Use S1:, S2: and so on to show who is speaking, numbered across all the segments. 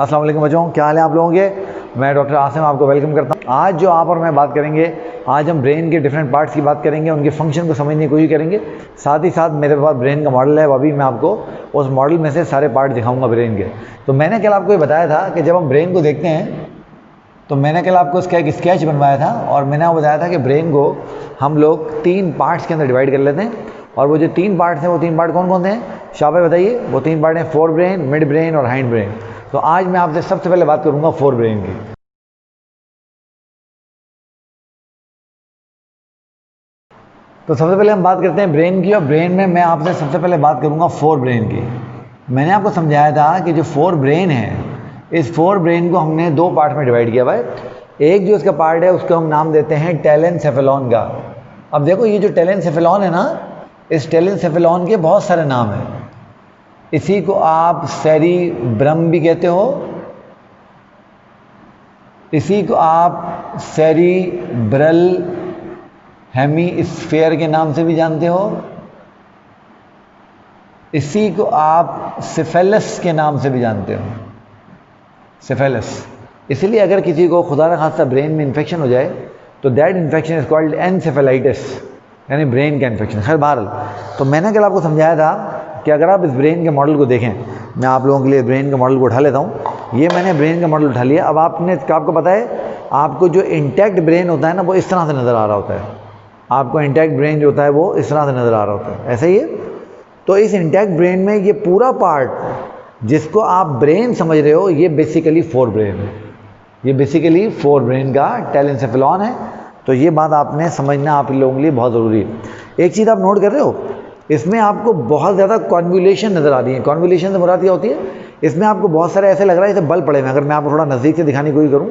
S1: अस्सलाम वालेकुम बच्चों, क्या हाल है आप लोगों के। मैं डॉक्टर आसिम आपको वेलकम करता हूँ। आज जो आप और मैं बात करेंगे, आज हम ब्रेन के डिफरेंट पार्ट्स की बात करेंगे, उनके फंक्शन को समझने की कोशिश करेंगे। साथ ही साथ मेरे पास ब्रेन का मॉडल है, वो भी मैं आपको उस मॉडल में से सारे पार्ट दिखाऊंगा ब्रेन के। तो मैंने कल आपको ये बताया था कि जब हम ब्रेन को देखते हैं तो मैंने कल आपको इसका एक स्केच बनवाया था और मैंने आपको बताया था कि ब्रेन को हम लोग 3 पार्ट्स के अंदर डिवाइड कर लेते हैं। और वो जो 3 पार्ट्स हैं, वो 3 पार्ट कौन कौन से हैं शाबाश बताइए। वो 3 पार्ट हैं फोर ब्रेन, मिड ब्रेन और हाइंड ब्रेन। तो आज मैं आपसे सबसे पहले बात करूंगा फोर ब्रेन की। तो सबसे पहले हम बात करते हैं ब्रेन की, और ब्रेन में मैं आपसे सबसे पहले बात करूंगा फोर ब्रेन की। मैंने आपको समझाया था कि जो फोर ब्रेन है, इस फोर ब्रेन को हमने 2 पार्ट में डिवाइड किया भाई। एक जो इसका पार्ट है उसको हम नाम देते हैं टेलेनसेफेलॉन का। अब देखो ये जो टेलेनसेफेलॉन है ना, इस टेलेनसेफेलॉन के बहुत सारे नाम हैं। इसी को आप सेरिब्रम भी कहते हो, इसी को आप सेरिब्रल हेमीस्फेयर के नाम से भी जानते हो, इसी को आप सिफेलस के नाम से भी जानते हो, सिफेलस। इसलिए अगर किसी को खुदा न खास्ता ब्रेन में इन्फेक्शन हो जाए तो that infection is called encephalitis, यानी ब्रेन का इन्फेक्शन। खैर बहरहाल, तो मैंने कल आपको समझाया था कि अगर आप इस ब्रेन के मॉडल को देखें, मैं आप लोगों के लिए ब्रेन के मॉडल को उठा लेता हूँ। ये मैंने ब्रेन का मॉडल उठा लिया। अब आपको पता है, आपको जो इंटैक्ट ब्रेन होता है ना, वो इस तरह से नज़र आ रहा होता है। आपको इंटैक्ट ब्रेन जो होता है वो इस तरह से नज़र आ रहा होता है, ऐसा ही है। तो इस इंटैक्ट ब्रेन में ये पूरा पार्ट जिसको आप ब्रेन समझ रहे हो, ये बेसिकली फोर ब्रेन है। ये बेसिकली फोर ब्रेन का टेलेनसेफेलॉन है। तो ये बात आपने समझना आप लोगों के लिए बहुत ज़रूरी है। एक चीज़ आप नोट कर रहे हो, इसमें आपको बहुत ज़्यादा कॉन्वोल्यूशन नज़र आ रही है। कॉन्वोल्यूशन से मुराद क्या होती है, इसमें आपको बहुत सारे ऐसे लग रहा है जैसे बल पड़े हुए। अगर मैं आपको थोड़ा नज़दीक से दिखाने की कोशिश करूँ,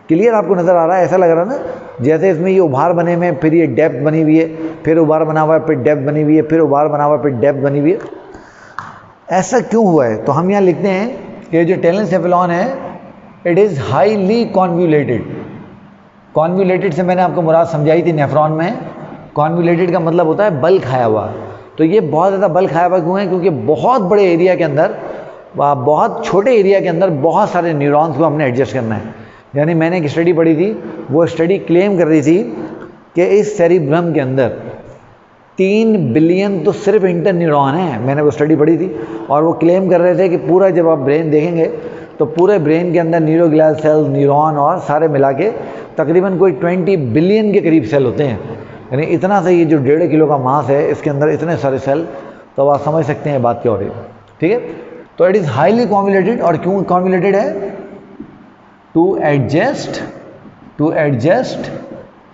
S1: क्लियर आपको नज़र आ रहा है, ऐसा लग रहा है ना जैसे इसमें ये उभार बने हुए हैं, फिर ये डेप्थ बनी हुई है, फिर उभार बना हुआ है, फिर डेप्थ बनी हुई है, फिर उभार बना हुआ है, फिर डेप्थ बनी हुई है। ऐसा क्यों हुआ है? तो हम यहाँ लिखते हैं कि जो टेलेनसेफेलॉन है, it is highly convoluted. Convoluted से मैंने आपको मुराद समझाई थी नेफ्रॉन में। कॉन्वोल्यूटेड का मतलब होता है बल खाया हुआ। तो ये बहुत ज़्यादा बल खाया हुआ क्यों है? क्योंकि बहुत बड़े एरिया के अंदर, बहुत छोटे एरिया के अंदर बहुत सारे न्यूरॉन्स को हमने एडजस्ट करना है। यानी मैंने एक स्टडी पढ़ी थी, वो स्टडी क्लेम कर रही थी कि इस सेरिब्रम के अंदर 3 बिलियन तो सिर्फ इंटर न्यूरॉन है। मैंने वो स्टडी पढ़ी थी और वो क्लेम कर रहे थे कि पूरा जब आप ब्रेन देखेंगे तो पूरे ब्रेन के अंदर न्यूरोग्लियल सेल्स, न्यूरॉन और सारे मिला के तकरीबन कोई 20 बिलियन के करीब सेल होते हैं। यानी इतना सा ये जो 1.5 किलो का मास है, इसके अंदर इतने सारे सेल। तो आप समझ सकते हैं बात क्या हो रही है, ठीक है। तो इट इज़ हाईली कॉन्वोल्यूटेड। और क्यों कॉन्वोल्यूटेड है? To adjust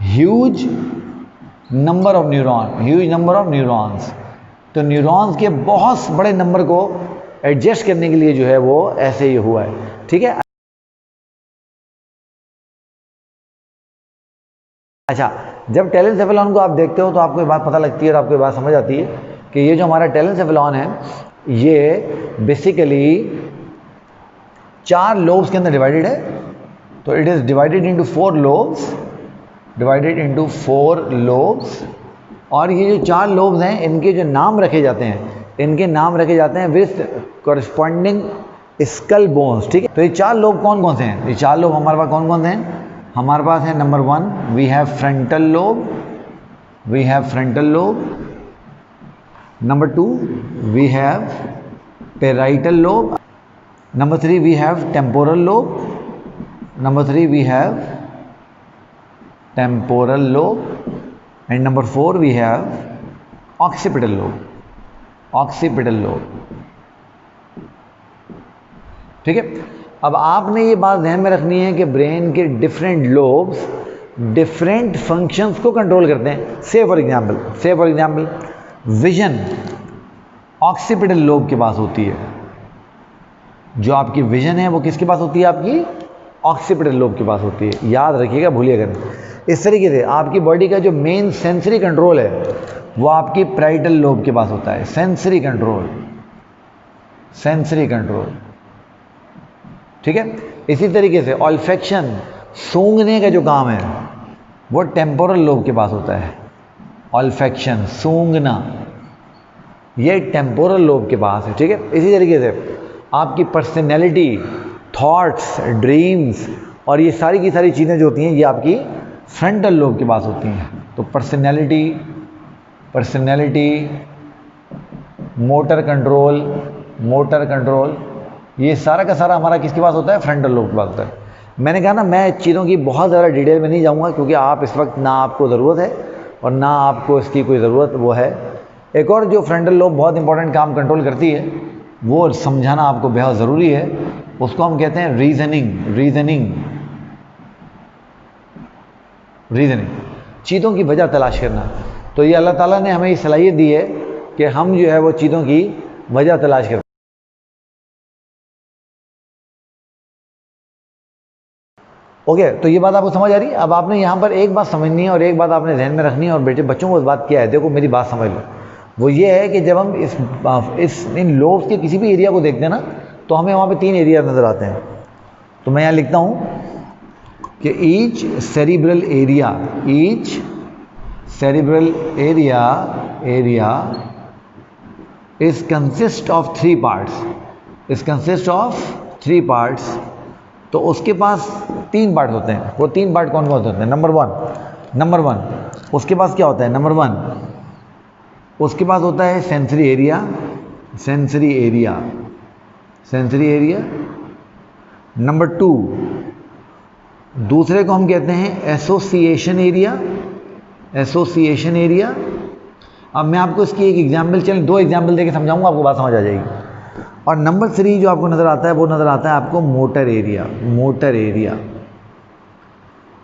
S1: huge number of neurons. तो न्यूरॉन्स के बहुत बड़े नंबर को एडजस्ट करने के लिए जो है वो ऐसे ही हुआ है, ठीक है। अच्छा, जब टेलेनसेफेलॉन को आप देखते हो तो आपको ये बात पता लगती है और आपको ये बात समझ आती है कि ये जो हमारा टेलेनसेफेलॉन है, ये बेसिकली 4 लोब्स के अंदर डिवाइडेड है। तो it is divided into 4 lobes. और ये जो 4 लोब्स हैं, इनके जो नाम रखे जाते हैं, विथ कॉरस्पॉन्डिंग स्कल बोन्स, ठीक है। तो ये 4 लोब कौन कौन से हैं? ये 4 लोब हमारे पास कौन कौन से हैं? हमारे पास है number 1 we have frontal lobe, number 2 we have parietal lobe, number 3 we have temporal lobe, number 3 we have temporal lobe, and number 4 we have occipital lobe, ठीक है। अब आपने ये बात ध्यान में रखनी है कि ब्रेन के डिफरेंट लोब्स डिफरेंट फंक्शंस को कंट्रोल करते हैं। से for example vision occipital lobe के पास होती है। जो आपकी विजन है वो किसके पास होती है? आपकी ऑक्सीपिटल लोब के पास होती है। याद रखिएगा, भूलिएगा नहीं। इस तरीके से आपकी बॉडी का जो मेन सेंसरी कंट्रोल है वो आपकी पैराइटल लोब के पास होता है। सेंसरी कंट्रोल, ठीक है। इसी तरीके से ऑल्फैक्शन, सूंघने का जो काम है वो टेम्पोरल लोब के पास होता है। ऑल्फैक्शन, सूंघना, ये टेम्पोरल लोब के पास है, ठीक है। इसी तरीके से आपकी पर्सनैलिटी, थॉट्स, ड्रीम्स और ये सारी की सारी चीज़ें जो होती हैं ये आपकी फ्रंटल लोब के पास होती हैं। तो पर्सनैलिटी, मोटर कंट्रोल, ये सारा का सारा हमारा किसके पास होता है? फ्रंटल लोब के पास होता है। मैंने कहा ना, मैं चीज़ों की बहुत ज़्यादा डिटेल में नहीं जाऊँगा क्योंकि आप इस वक्त ना आपको ज़रूरत है और ना आपको इसकी कोई ज़रूरत वो है। एक और जो फ्रंटल लोब बहुत इंपॉर्टेंट काम कंट्रोल करती है, वो समझाना आपको बेहद ज़रूरी है, उसको हम कहते हैं रीज़निंग। चीज़ों की वजह तलाश करना। तो ये अल्लाह ताला ने हमें ये सलाहियत दी है कि हम जो है वो चीज़ों की वजह तलाश करते हैं। ओके, तो ये बात आपको समझ आ रही है। अब आपने यहाँ पर एक बात समझनी है और एक बात आपने ध्यान में रखनी है और बेटे बच्चों को इस बात क्या है, देखो मेरी बात समझ लो। वो ये है कि जब हम इन लोब्स के किसी भी एरिया को देखते हैं ना, तो हमें वहाँ पे 3 एरिया नज़र आते हैं। तो मैं यहाँ लिखता हूँ कि each cerebral area is consist of 3 parts. तो उसके पास 3 पार्ट होते हैं। वो 3 पार्ट कौन कौन से होते हैं? नंबर वन उसके पास क्या होता है? नंबर 1 उसके पास होता है सेंसरी एरिया। नंबर 2 दूसरे को हम कहते हैं एसोसिएशन एरिया। अब मैं आपको इसकी एक एग्जाम्पल, चलें 2 एग्जाम्पल देके समझाऊंगा, आपको बात समझ आ जाएगी। और नंबर 3 जो आपको नज़र आता है वो नज़र आता है आपको मोटर एरिया।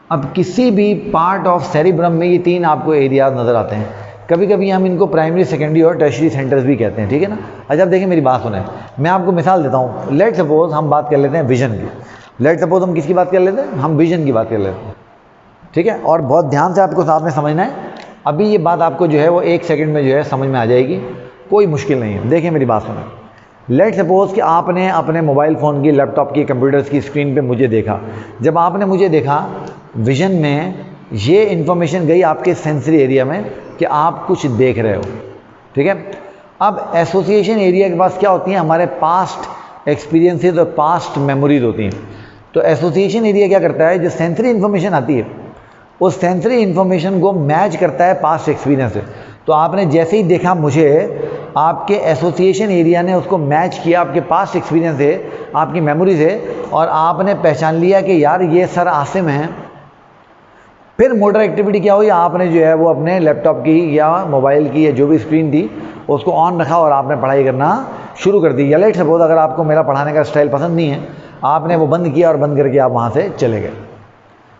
S1: अब किसी भी पार्ट ऑफ सेरिब्रम में ये 3 आपको एरिया नज़र आते हैं। कभी कभी हम इनको प्राइमरी, सेकेंडरी और टर्शरी सेंटर्स भी कहते हैं, ठीक है ना। अच्छा अब देखिए मेरी बात सुने, मैं आपको मिसाल देता हूँ। लेट सपोज हम बात कर लेते हैं विजन की। लेट सपोज हम किसकी बात कर लेते हैं? हम विजन की बात कर लेते हैं, ठीक है। और बहुत ध्यान से आपको साथ में समझना है। अभी ये बात आपको जो है वो 1 सेकंड में जो है समझ में आ जाएगी, कोई मुश्किल नहीं है। देखिए मेरी बात सुने। लेट सपोज कि आपने अपने मोबाइल फ़ोन की, लैपटॉप की, कंप्यूटर्स की स्क्रीन पे मुझे देखा। जब आपने मुझे देखा, विजन में ये इन्फॉर्मेशन गई आपके सेंसरी एरिया में कि आप कुछ देख रहे हो, ठीक है। अब एसोसिएशन एरिया के पास क्या होती हैं? हमारे पास्ट एक्सपीरियंसेस और पास्ट मेमोरीज होती हैं। तो एसोसिएशन एरिया क्या करता है? जो सेंसरी इन्फॉर्मेशन आती है उस सेंसरी इन्फॉर्मेशन को मैच करता है पास्ट एक्सपीरियंस से। तो आपने जैसे ही देखा मुझे, आपके एसोसिएशन एरिया ने उसको मैच किया आपके पास्ट एक्सपीरियंस से, आपकी मेमोरी से, और आपने पहचान लिया कि यार ये सर आसिम हैं। फिर मोटर एक्टिविटी क्या हुई? आपने जो है वो अपने लैपटॉप की या मोबाइल की या जो भी स्क्रीन थी उसको ऑन रखा और आपने पढ़ाई करना शुरू कर दी। या लेट सपोज अगर आपको मेरा पढ़ाने का स्टाइल पसंद नहीं है, आपने वो बंद किया और बंद करके आप वहाँ से चले गए।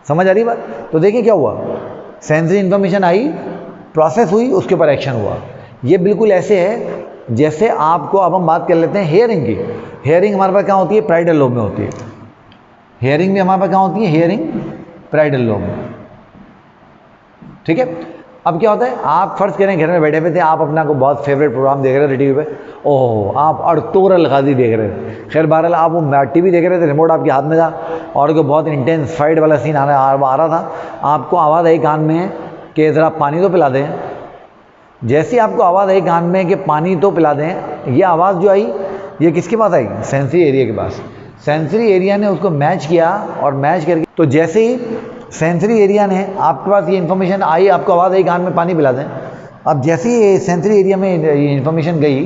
S1: समझ आ रही बात? तो देखिए क्या हुआ, सेंसरी इन्फॉर्मेशन आई, प्रोसेस हुई, उसके ऊपर एक्शन हुआ। ये बिल्कुल ऐसे है जैसे आपको, अब हम बात कर लेते हैं हेयरिंग की। हेयरिंग हमारे पास कहाँ होती है? प्राइडल लोब में होती है। हेयरिंग भी हमारे पास कहाँ होती है? हेयरिंग प्राइडल लोब में, ठीक है। अब क्या होता है, आप फर्ज करें घर में बैठे हुए थे, आप अपना को बहुत फेवरेट प्रोग्राम देख रहे थे टीवी पे, ओह आप अर्तुगरुल गाजी देख रहे थे। खैर बहरहाल आप वो टीवी देख रहे थे, रिमोट आपके हाथ में था और को बहुत इंटेंस फाइट वाला सीन आ रहा था। आपको आवाज़ आई कान में कि ज़रा पानी तो पिला दें। जैसे ही आपको आवाज़ आई कान में कि पानी तो पिला दें, ये आवाज़ जो आई ये किसके पास आई? सेंसरी एरिया के पास। सेंसरी एरिया ने उसको मैच किया और मैच करके, तो जैसे ही सेंसरी एरिया ने आपके पास ये इन्फॉर्मेशन आई, आपको आवाज़ आई कान में पानी पिला दें, अब जैसे ही सेंसरी एरिया में ये इन्फॉर्मेशन गई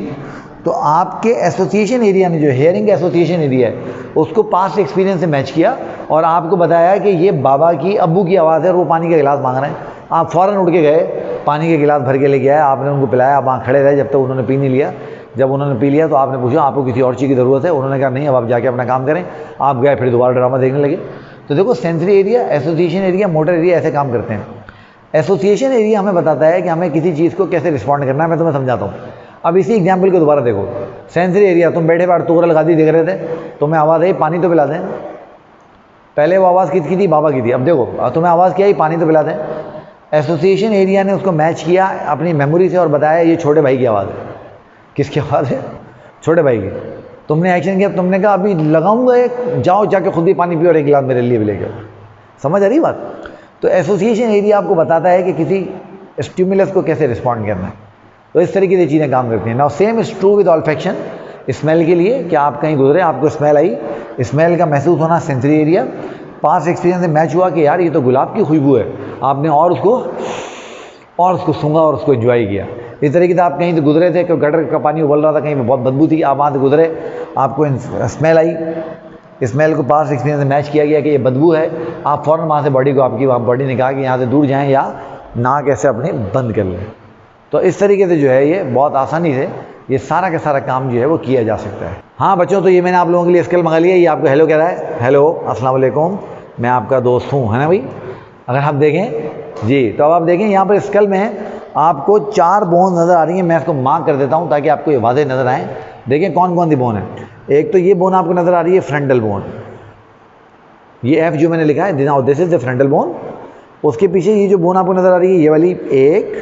S1: तो आपके एसोसिएशन एरिया ने, जो हेयरिंग एसोसिएशन एरिया है, उसको पास्ट एक्सपीरियंस से मैच किया और आपको बताया कि ये बाबा की, अब्बू की आवाज़ है और वो पानी का गिलास मांग रहे हैं। आप फ़ौरन उठ के गए, पानी के गिलास भर के लेके आए, आपने उनको पिलाया, आप वहाँ खड़े रहे जब तक उन्होंने पी नहीं लिया। जब उन्होंने पी लिया तो आपने पूछा आपको किसी और चीज़ की ज़रूरत है? उन्होंने कहा नहीं, अब आप जाके अपना काम करें। आप गए, फिर दोबारा ड्रामा देखने लगे। तो देखो sensory area, association area, motor area ऐसे काम करते हैं। एसोसिएशन एरिया हमें बताता है कि हमें किसी चीज़ को कैसे रिस्पॉन्ड करना है। मैं तुम्हें समझाता हूँ। अब इसी एग्जाम्पल को दोबारा देखो। सेंसरी एरिया, तुम बैठे बार अर्तुगरुल गाजी देख रहे थे, तुम्हें आवाज़ आई पानी तो पिला दें। पहले वो आवाज़ किसकी थी? बाबा की थी। अब देखो तुम्हें आवाज़ क्या आई? पानी तो पिला दें। एसोसिएशन एरिया ने उसको मैच किया अपनी मेमोरी से और बताया ये छोटे भाई की आवाज़ है। किसकी आवाज़ है? छोटे भाई की। तुमने एक्शन किया, तुमने कहा अभी लगाऊंगा एक, जाओ जाके खुद भी पानी पियो और एक गिलास मेरे लिए भी लेके आओ। समझ आ रही बात? तो एसोसिएशन एरिया आपको बताता है कि किसी स्टिमुलस को कैसे रिस्पॉन्ड करना है। तो इस तरीके से चीज़ें काम करती हैं। Now same is true with olfaction, smell के लिए। कि आप कहीं गुजरे, आपको स्मेल आई, स्मेल का महसूस होना, सेंसरी एरिया, पास्ट एक्सपीरियंस से मैच हुआ कि यार ये तो गुलाब की खुशबू है, आपने और उसको सूंघा और उसको एंजॉय किया। इस तरीके से आप कहीं से गुजरे थे, गटर का पानी उबल रहा था, कहीं पे बहुत बदबू थी, आप वहाँ से गुजरे, आपको स्मेल आई, स्मेल को पास्ट एक्सपीरियंस से मैच किया गया कि ये बदबू है, आप फ़ौरन वहाँ से बॉडी को आपकी बॉडी ने कहा कि यहाँ से दूर जाएँ या नाक ऐसे अपने बंद कर लें। तो इस तरीके से जो है ये बहुत आसानी से ये सारा का सारा काम जो है वो किया जा सकता है। हाँ बच्चों, तो ये मैंने आप लोगों के लिए स्केल मंगा लिया, ये आपको हेलो कह रहा है, हेलो अस्सलाम वालेकुम, मैं आपका दोस्त हूँ, है ना भाई। अगर आप देखें जी, तो अब आप देखें यहाँ पर स्केल में आपको 4 बोन नज़र आ रही हैं। मैं इसको मार्क कर देता हूँ ताकि आपको ये वाज़ेह नज़र आए। देखें कौन कौन सी बोन है। एक तो ये बोन आपको नज़र आ रही है फ्रंटल बोन, ये एफ जो मैंने लिखा है, now this is the frontal bone. उसके पीछे ये जो बोन आपको नज़र आ रही है, ये वाली 1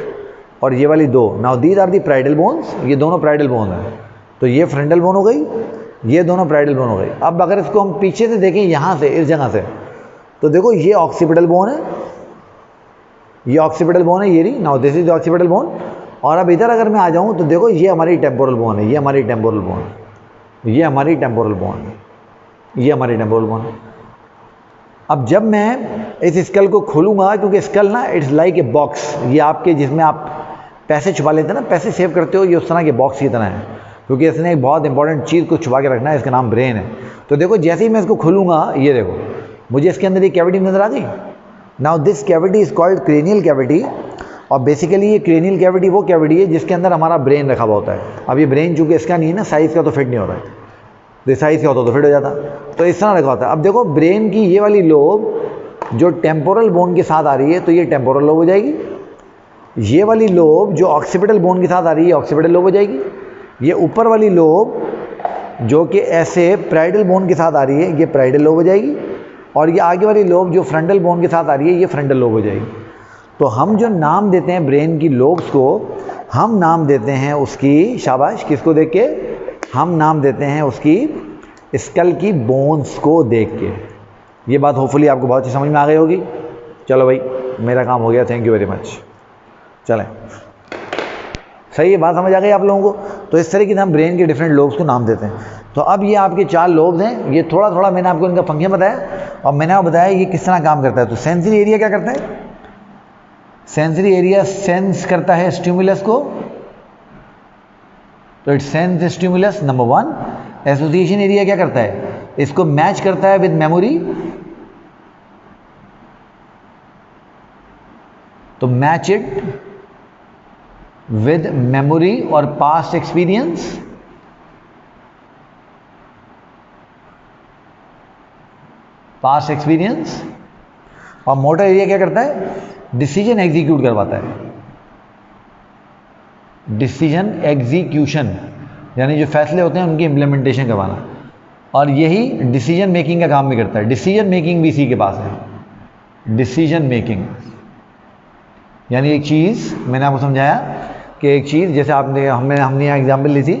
S1: और ये वाली 2, now these are the parietal bones, ये दोनों प्राइडल बोन है। तो ये फ्रंटल बोन हो गई, ये दोनों प्राइडल बोन हो गई। अब अगर इसको हम पीछे से देखें, यहाँ से, इस जगह से, तो देखो ये ऑक्सीपिटल बोन है, ये ऑक्सीपिटल बोन है, ये रही, now this is occipital bone. और अब इधर अगर मैं आ जाऊँ तो देखो ये हमारी टेम्पोरल बोन है, ये हमारी टेम्पोरल बोन, ये हमारी टेम्पोरल बोन, ये हमारी टेम्पोरल बोन। अब जब मैं इस स्कल को खोलूँगा, क्योंकि स्कल ना इट्स लाइक ए बॉक्स, ये आपके जिसमें आप पैसे छुपा लेते हैं ना, पैसे सेव करते हो, ये उस तरह के बॉक्स की तरह है, क्योंकि इसने एक बहुत इंपॉर्टेंट चीज़ को छुपा के रखना है, इसका नाम ब्रेन है। तो देखो जैसे ही मैं इसको खोलूँगा, ये देखो मुझे इसके अंदर ये कैविटी नज़र आ गई। Now this cavity is called cranial cavity, और बेसिकली ये क्रेनियल कैविटी वो कैविटी है जिसके अंदर हमारा ब्रेन रखा हुआ होता है। अब ये ब्रेन चूँकि इसका नहीं है ना, साइज़ का, तो फिट नहीं होता है, तो साइज़ का होता तो फिट हो जाता, तो इस तरह रखा होता है। अब देखो ब्रेन की ये वाली लोब जो टेम्पोरल बोन के साथ आ रही है, तो ये टेम्पोरल लोब हो जाएगी। ये वाली लोब जो ऑक्सीपिटल बोन के साथ आ रही है, ऑक्सीपिटल लोब हो जाएगी। ये ऊपर वाली लोब जो कि ऐसे प्राइडल बोन के साथ आ रही है, ये प्राइडल लोब हो जाएगी। और ये आगे वाली लोब जो फ्रंटल बोन के साथ आ रही है, ये फ्रंटल लोब हो जाएगी। तो हम जो नाम देते हैं ब्रेन की लोब्स को, हम नाम देते हैं उसकी, शाबाश, किसको देख के, हम नाम देते हैं उसकी स्कल की बोन्स को देख के। ये बात होपफुली आपको बहुत ही समझ में आ गई होगी। चलो भाई, मेरा काम हो गया, थैंक यू वेरी मच। चलें, सही है, बात समझ आ गई आप लोगों को। तो इस तरीके से हम ब्रेन के डिफरेंट लोब्स को नाम देते हैं। तो अब ये आपके 4 लोब्स हैं, ये थोड़ा थोड़ा मैंने आपको इनका फंक्शन बताया, और मैंने आपको बताया ये किस तरह काम करता है। तो सेंसरी एरिया क्या करता है, सेंसरी एरिया सेंस करता है स्टिमुलस को, तो it sense stimulus number 1। Association area क्या करता है, इसको मैच करता है विद मेमोरी, तो मैच इट विद मेमोरी और पास्ट एक्सपीरियंस। Past experience. और मोटर एरिया क्या करता है, डिसीजन एग्जीक्यूट करवाता है, डिसीजन एग्जीक्यूशन, यानी जो फैसले होते हैं उनकी इंप्लीमेंटेशन करवाना। और यही डिसीजन मेकिंग का काम भी करता है। डिसीजन मेकिंग भी इसी के पास है। डिसीजन मेकिंग यानी एक चीज़, मैंने आपको समझाया कि एक चीज़, जैसे हमने यहाँ एग्जाम्पल ली थी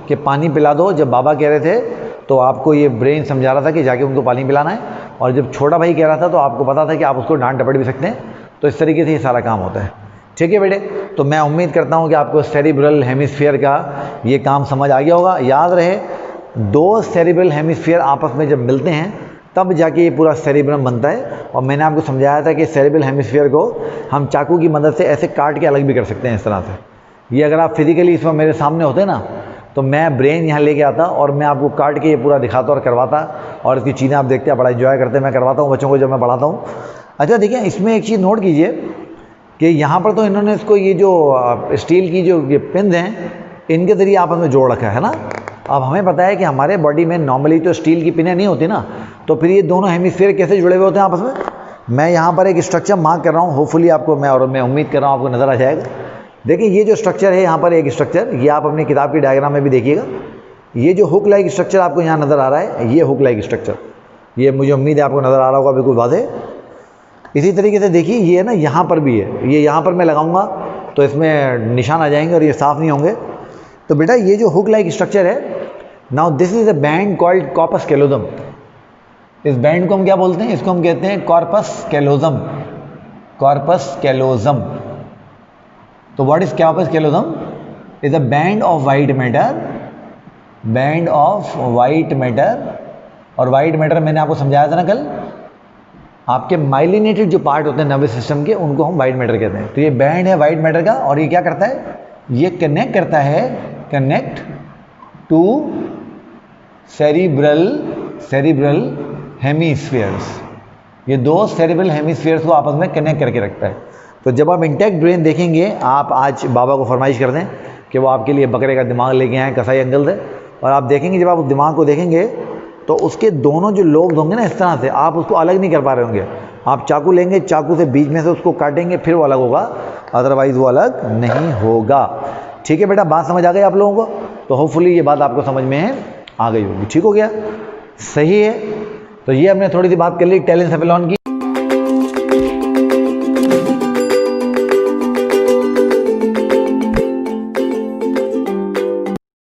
S1: कि पानी पिला दो, जब बाबा कह रहे थे तो आपको ये ब्रेन समझा रहा था कि जाके उनको पानी पिलाना है, और जब छोटा भाई कह रहा था तो आपको पता था कि आप उसको डांट डपट भी सकते हैं। तो इस तरीके से ये सारा काम होता है। ठीक है बेटे, तो मैं उम्मीद करता हूँ कि आपको सेरिब्रल हेमिस्फीयर का ये काम समझ आ गया होगा। याद रहे, 2 सेरिब्रल हेमिस्फीयर आपस में जब मिलते हैं तब जाके ये पूरा सेरिब्रम बनता है। और मैंने आपको समझाया था कि सेरिब्रल हेमिस्फीयर को हम चाकू की मदद से ऐसे काट के अलग भी कर सकते हैं, इस तरह से। ये अगर आप फिजिकली इस वक्त मेरे सामने होते ना, तो मैं ब्रेन यहाँ लेके आता और मैं आपको काट के ये पूरा दिखाता और करवाता, और इसकी चीज़ें आप देखते हैं, बड़ा एंजॉय करते हैं। मैं करवाता हूँ बच्चों को जब मैं पढ़ाता हूँ। अच्छा देखिए, इसमें एक चीज़ नोट कीजिए कि यहाँ पर तो इन्होंने इसको ये जो स्टील की जो ये पिन हैं, इनके ज़रिए आपस में जोड़ रखा है ना। अब हमें पता है कि हमारे बॉडी में नॉर्मली तो स्टील की पिनें नहीं होती ना, तो फिर ये दोनों हेमिस्फीयर कैसे जुड़े हुए होते हैं आपस में। मैं यहाँ पर एक स्ट्रक्चर मार्क कर रहा हूँ, होपफुली आपको मैं उम्मीद कर रहा हूँ आपको नज़र आ जाएगा। देखिए ये जो स्ट्रक्चर है यहाँ पर, एक स्ट्रक्चर, ये आप अपनी किताब की डायग्राम में भी देखिएगा। ये जो हुक लाइक स्ट्रक्चर आपको यहाँ नज़र आ रहा है, ये हुक लाइक स्ट्रक्चर, ये मुझे उम्मीद है आपको नज़र आ रहा होगा बिल्कुल वाज़ेह। इसी तरीके से देखिए ये है ना, यहाँ पर भी है, ये यहाँ पर मैं लगाऊंगा तो इसमें निशान आ जाएंगे और ये साफ़ नहीं होंगे। तो बेटा ये जो हुक लाइक स्ट्रक्चर है, now this is a band called corpus callosum. इस बैंड को हम क्या बोलते हैं, इसको हम कहते हैं कॉर्पस कैलोजम। Corpus callosum. तो what is corpus callosum? Is a band of white matter, band of white matter, और वाइट मैटर मैंने आपको समझाया था ना कल, आपके माइलिनेटेड जो पार्ट होते हैं नर्वस सिस्टम के, उनको हम वाइट मैटर कहते हैं। तो ये बैंड है वाइट मैटर का, और ये क्या करता है, ये कनेक्ट करता है, कनेक्ट टू सेरिब्रल हेमीस्फीयर्स। ये दो सेरिब्रल हेमीस्फीयर्स को आपस में कनेक्ट करके रखता है। तो जब आप इंटैक्ट ब्रेन देखेंगे, आप आज बाबा को फरमाइश कर दें कि वो आपके लिए बकरे का दिमाग लेके आए कसाई अंकल से, और आप देखेंगे जब आप उस दिमाग को देखेंगे तो उसके दोनों जो लोब्स होंगे ना, इस तरह से आप उसको अलग नहीं कर पा रहे होंगे। आप चाकू लेंगे, चाकू से बीच में से उसको काटेंगे, फिर वो अलग होगा, अदरवाइज वो अलग नहीं होगा। ठीक है बेटा, बात समझ आ गई आप लोगों को? तो होपफुली ये बात आपको समझ में आ गई होगी। ठीक हो गया, सही है। तो ये हमने थोड़ी सी बात कर ली टेलेंसेफेलॉन की।